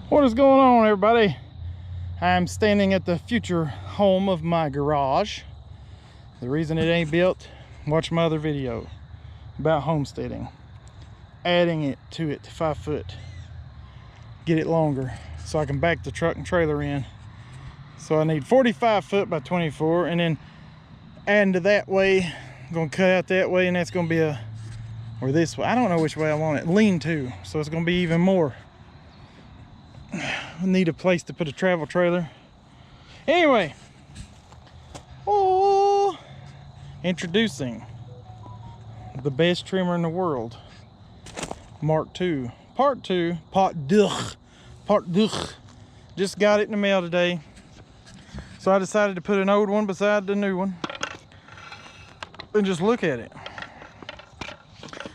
What is going on, everybody? I'm standing at the future home of my garage. The reason it ain't built, watch my other video about homesteading, adding it to 5 foot, get it longer so I can back the truck and trailer in. So I need 45 foot by 24, and then adding to that way, I'm gonna cut out that way, and that's gonna be or this way, I don't know which way I want it, lean to, so it's gonna be even more. I need a place to put a travel trailer. Anyway, introducing the best trimmer in the world, Mark II, Part 2, Part 2. Just got it in the mail today, so I decided to put an old one beside the new one and just look at it,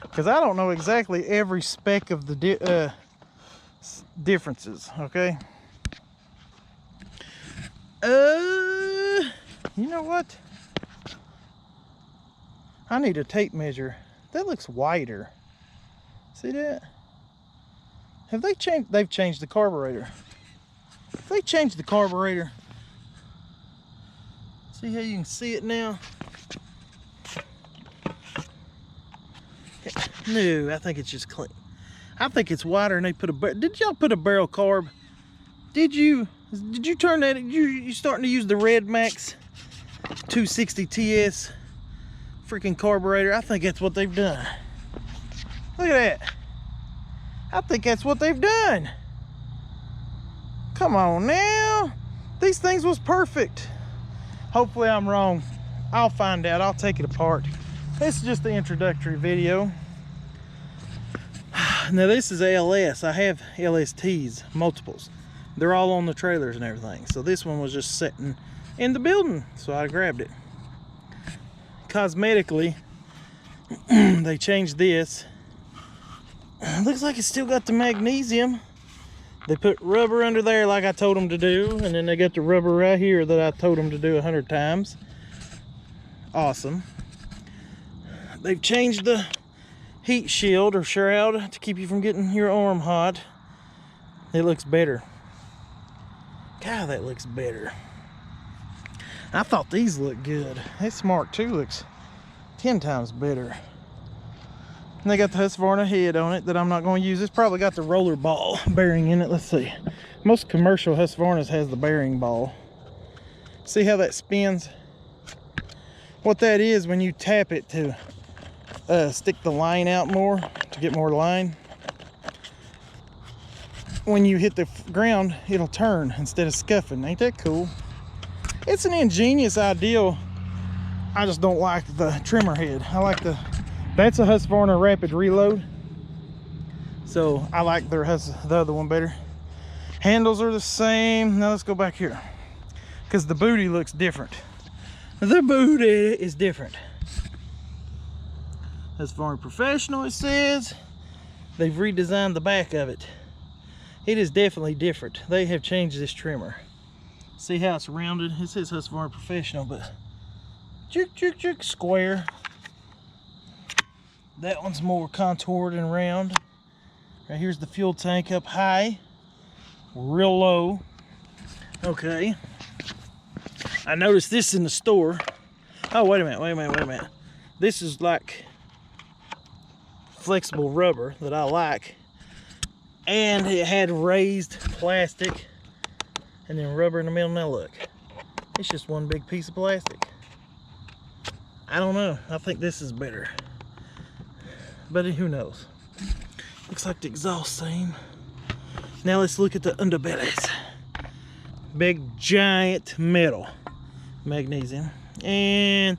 because I don't know exactly every spec of the differences. Okay, you know what, I need a tape measure. That looks wider. See that? Have they changed? They've changed the carburetor. If they changed the carburetor, see how you can see it now? No, I think it's just clean. I think it's wider, and they put a did y'all put a barrel carb? Did you turn that? You starting to use the Red Max 260 TS freaking carburetor? I think that's what they've done. Look at that. I think that's what they've done. Come on now. These things was perfect. Hopefully I'm wrong. I'll find out. I'll take it apart. This is just the introductory video. Now this is LS. I have LSTs, multiples. They're all on the trailers and everything. So this one was just sitting in the building, so I grabbed it. Cosmetically, they changed this. Looks like it's still got the magnesium. They put rubber under there like I told them to do, and then they got the rubber right here that I told them to do 100 times. Awesome. They've changed the heat shield or shroud to keep you from getting your arm hot. It looks better. God, that looks better. I thought these looked good. This Mark II looks 10 times better. And they got the Husqvarna head on it that I'm not going to use. It's probably got the roller ball bearing in it. Let's see. Most commercial Husqvarnas has the bearing ball. See how that spins? What that is, when you tap it to stick the line out more to get more line, when you hit the ground, it'll turn instead of scuffing. Ain't that cool? It's an ingenious idea. I just don't like the trimmer head. I like that's a Husqvarna Rapid Reload, so I like the other one better. Handles are the same. Now let's go back here, because the booty looks different. The booty is different. Husqvarna Professional, it says. They've redesigned the back of it. It is definitely different. They have changed this trimmer. See how it's rounded? It says Husqvarna Professional, but square. That one's more contoured and round. Right here's the fuel tank up high, real low. Okay. I noticed this in the store. Oh, wait a minute. This is like flexible rubber that I like, and it had raised plastic and then rubber in the middle. Now look, it's just one big piece of plastic. I don't know, I think this is better, but who knows. Looks like the exhaust same. Now let's look at the underbellies. Big giant metal magnesium, and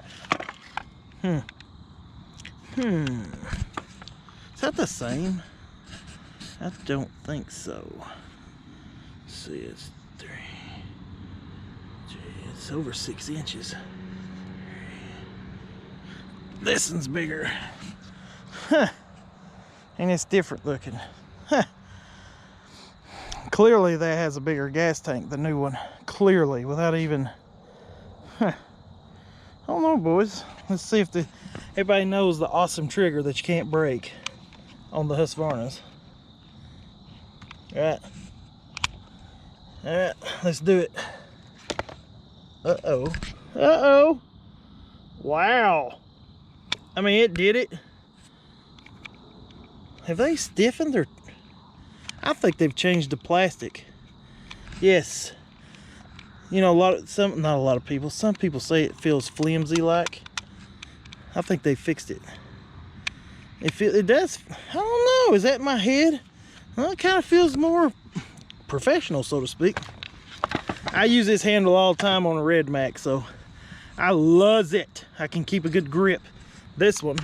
is that the same? I don't think so. Let's see, it's 3. Gee, it's over 6 inches. This one's bigger. Huh. And it's different looking. Huh. Clearly that has a bigger gas tank, the new one. Clearly, without even... Huh. I don't know, boys. Let's see if everybody knows the awesome trigger that you can't break on the Husqvarnas. Right. All right, let's do it. Uh-oh. Uh-oh. Wow. I mean, it did it. Have they stiffened or? I think they've changed the plastic. Yes. You know, not a lot of people. Some people say it feels flimsy like. I think they fixed it. It does. I don't know. Is that in my head? Well, it kind of feels more professional, so to speak. I use this handle all the time on a Red Max, so I loves it. I can keep a good grip. This one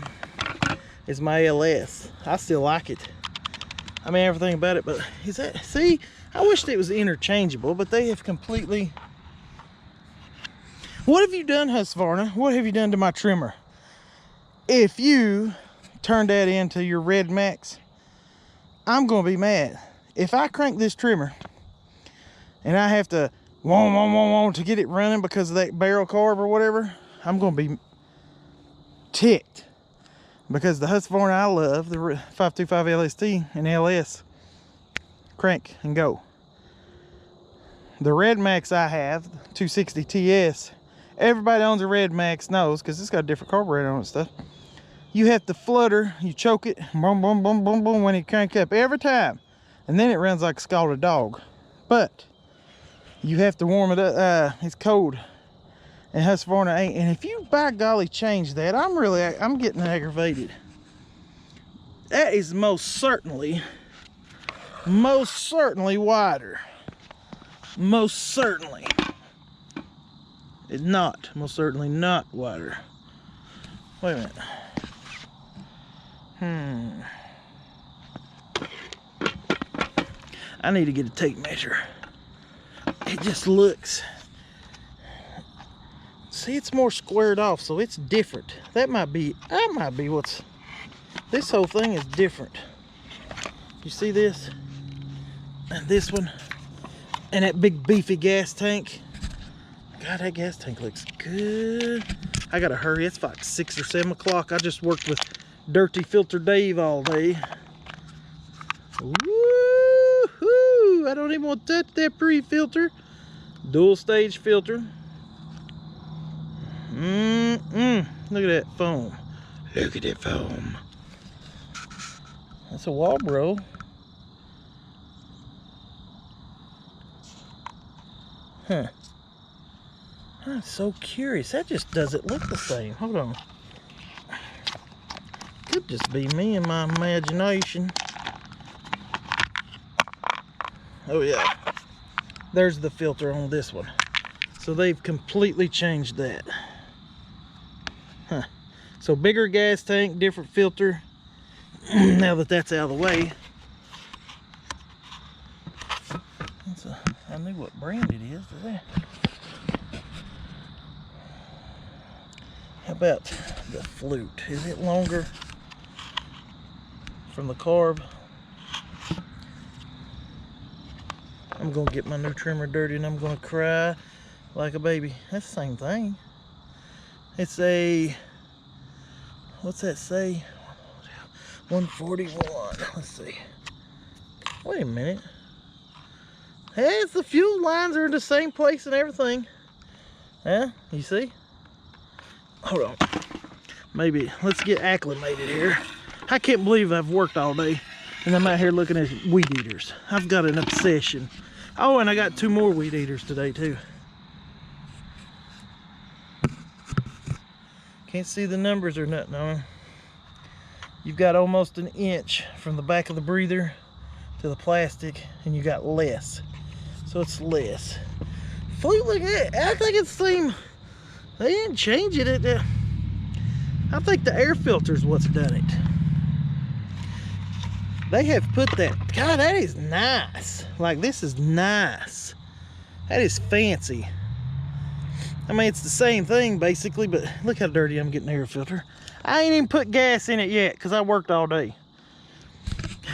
is my LS. I still like it. I mean, everything about it, but is that, see, I wished it was interchangeable, but they have completely. What have you done, Husqvarna? What have you done to my trimmer? If you turn that into your Red Max, I'm gonna be mad. If I crank this trimmer and I have to to get it running because of that barrel carb or whatever, I'm gonna be ticked. Because the Husqvarna I love, the 525 LST and LS, crank and go. The Red Max I have, 260 TS, everybody owns a Red Max knows, because it's got a different carburetor on it and stuff. You have to flutter, you choke it, boom, boom, boom, boom, boom, when it crank up every time. And then it runs like a scalded dog. But you have to warm it up, it's cold. And Husqvarna ain't. And if you by golly change that, I'm getting aggravated. That is most certainly wider. Most certainly. It's not. Most certainly not wider. Wait a minute. I need to get a tape measure. It just looks. See, it's more squared off, so it's different. That might be what's. This whole thing is different. You see this? And this one. And that big beefy gas tank. God, that gas tank looks good. I gotta hurry. It's like 6 or 7 o'clock. I just worked with Dirty Filter Dave all day. Woo-hoo! I don't even want to touch that pre-filter. Dual stage filter. Look at that foam. Look at that foam. That's a Walbro. Huh. I'm so curious. That just doesn't look the same. Hold on. Could just be me and my imagination. Oh yeah. There's the filter on this one. So they've completely changed that. Huh. So bigger gas tank, different filter. Now that that's out of the way. I knew what brand it is. How about the flute? Is it longer from the carb? I'm gonna get my new trimmer dirty and I'm gonna cry like a baby. That's the same thing. It's a, what's that say? 141. Let's see. Wait a minute. Hey, it's the fuel lines are in the same place and everything. Yeah, you see? Hold on. Maybe let's get acclimated here. I can't believe I've worked all day and I'm out here looking at weed eaters. I've got an obsession. Oh, and I got 2 more weed eaters today too. Can't see the numbers or nothing on them. You've got almost an inch from the back of the breather to the plastic, and you got less. So it's less. Flute, look at that. I think it's the same. They didn't change it. I think the air filter's what's done it. They have put that. God, that is nice. Like, this is nice. That is fancy. I mean, it's the same thing basically, but look how dirty I'm getting the air filter. I ain't even put gas in it yet because I worked all day.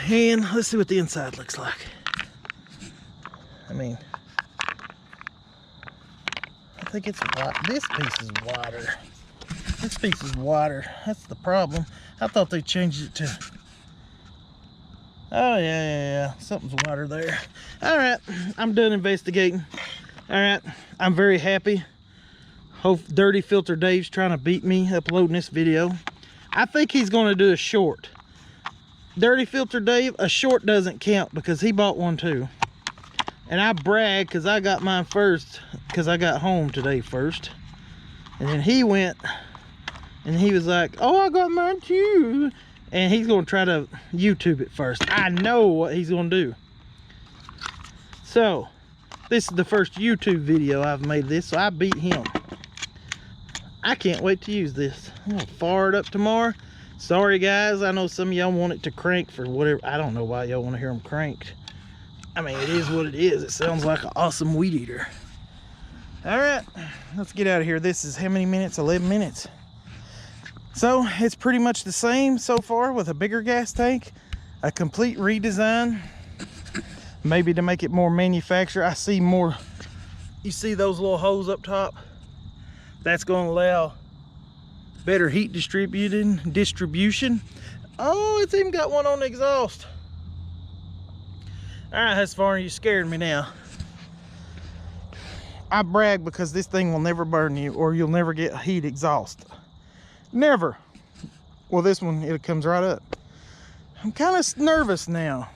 And let's see what the inside looks like. I mean, I think it's wide. This piece is wider. This piece is wider. That's the problem. I thought they changed it to, Oh, yeah. Something's water there. All right, I'm done investigating. All right, I'm very happy. Hope Dirty Filter Dave's trying to beat me uploading this video. I think he's going to do a short. Dirty Filter Dave, a short doesn't count because he bought one too. And I brag because I got mine first because I got home today first. And then he went and he was like, oh, I got mine too. And he's going to try to YouTube it first. I know what he's going to do. So, this is the first YouTube video I've made this, so I beat him. I can't wait to use this. I'm going to fire it up tomorrow. Sorry, guys. I know some of y'all want it to crank for whatever. I don't know why y'all want to hear them cranked. I mean, it is what it is. It sounds like an awesome weed eater. All right, let's get out of here. This is how many minutes? 11 minutes. So it's pretty much the same so far with a bigger gas tank, a complete redesign, maybe to make it more manufactured. I see more, you see those little holes up top? That's going to allow better heat distribution. Oh, it's even got one on the exhaust. All right, Husqvarna, you scared me now. I brag because this thing will never burn you or you'll never get heat exhaust. Never. Well, this one, it comes right up. I'm kind of nervous now.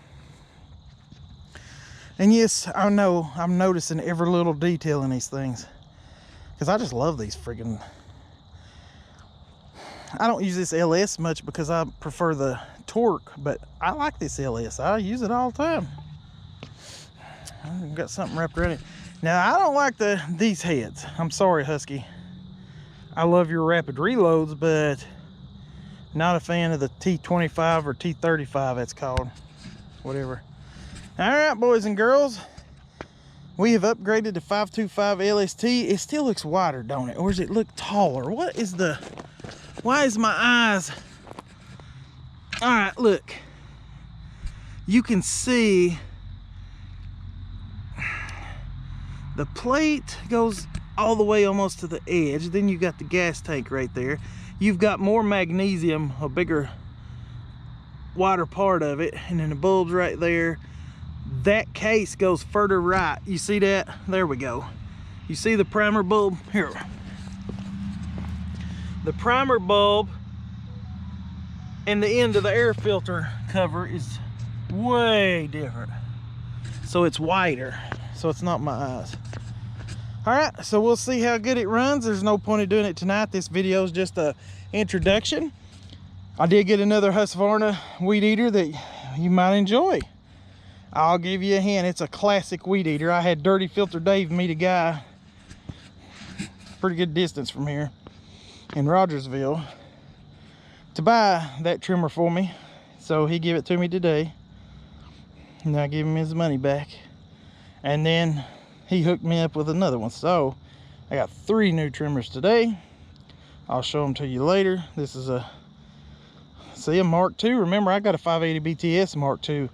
And yes, I know I'm noticing every little detail in these things because I just love these friggin'. I don't use this LS much because I prefer the torque, but I like this LS. I use it all the time. I've got something wrapped around it. Now, I don't like these heads. I'm sorry, Husky. I love your rapid reloads, but not a fan of the T25 or T35, that's called. Whatever. All right, boys and girls. We have upgraded to 525 LST. It still looks wider, don't it? Or does it look taller? What is the... Why is my eyes... All right, look. You can see... The plate goes all the way almost to the edge. Then you've got the gas tank right there. You've got more magnesium, a bigger, wider part of it. And then the bulb's right there. That case goes further right. You see that? There we go. You see the primer bulb? Here. The primer bulb and the end of the air filter cover is way different. So it's wider. So it's not my eyes. All right, so we'll see how good it runs. There's no point in doing it tonight. This video is just a introduction. I did get another Husqvarna weed eater that you might enjoy. I'll give you a hint. It's a classic weed eater. I had Dirty Filter Dave meet a guy pretty good distance from here in Rogersville to buy that trimmer for me. So he gave it to me today. And I gave him his money back. And then he hooked me up with another one. So I got 3 new trimmers today. I'll show them to you later. This is a Mark II. Remember, I got a 580 BTS Mark II.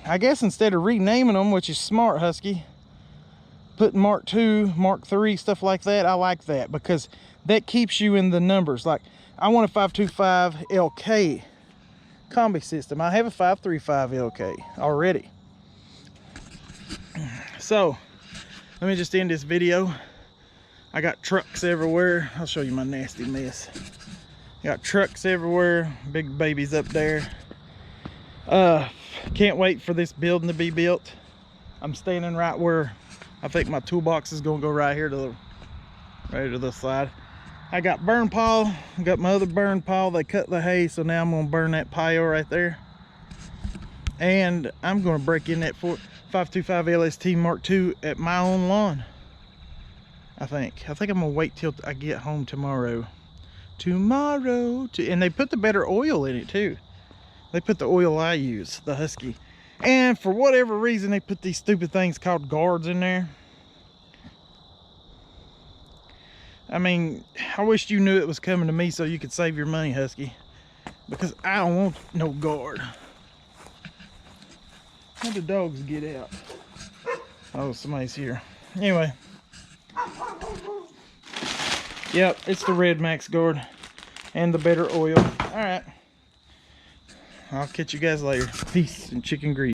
I guess instead of renaming them, which is smart, Husky, putting Mark II, Mark III, stuff like that, I like that because that keeps you in the numbers. Like, I want a 525 LK combi system. I have a 535 LK already. So let me just end this video. I got trucks everywhere. I'll show you my nasty mess. Got trucks everywhere, big babies up there. Can't wait for this building to be built. I'm standing right where I think my toolbox is gonna go, right here to the side. I got burn pile. I got my other burn pile. They cut the hay, so now I'm gonna burn that pile right there. And I'm gonna break in that 525 LST Mark II at my own lawn. I think I'm gonna wait till I get home tomorrow. And they put the better oil in it too. They put the oil I use, the Husky. And for whatever reason, they put these stupid things called guards in there. I mean, I wish you knew it was coming to me so you could save your money, Husky. Because I don't want no guard. How'd the dogs get out? Oh, somebody's here. Anyway. Yep, it's the Red Max guard and the better oil. All right. I'll catch you guys later. Peace and chicken grease.